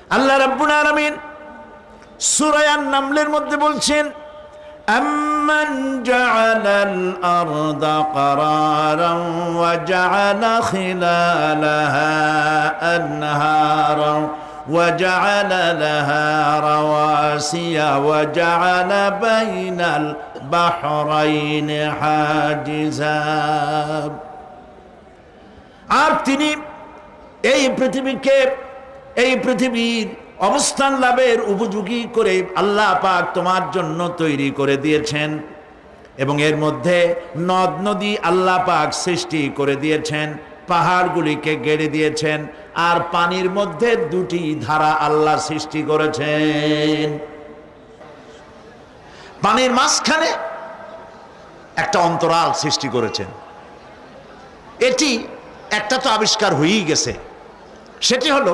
আল্লাহ রাব্বুল আলামিন সূরা আন-নামলের মধ্যে বলছেন, أَمَّنْ جَعَلَ الْأَرْضَ قَرَارًا وَجَعَلَ خِلَالَهَا أَنْهَارًا وَجَعَلَ لَهَا رَوَاسِيَ وَجَعَلَ بَيْنَ الْبَحْرَيْنِ حَاجِزًا। আর তিনি এই পৃথিবীর অবস্থান লাভের উপযোগী করে আল্লাহ পাক তোমার জন্য তৈরি করে দিয়েছেন, এবং এর মধ্যে নদ নদী আল্লাহ পাক সৃষ্টি করে দিয়েছেন, পাহাড়গুলিকে গেড়ে দিয়েছেন, আর পানির মধ্যে দুটি ধারা আল্লাহ সৃষ্টি করেছেন। পানির মাঝখানে একটা অন্তরাল সৃষ্টি করেছেন। এটি একটা তো আবিষ্কার হয়েই গেছে, সেটি হলো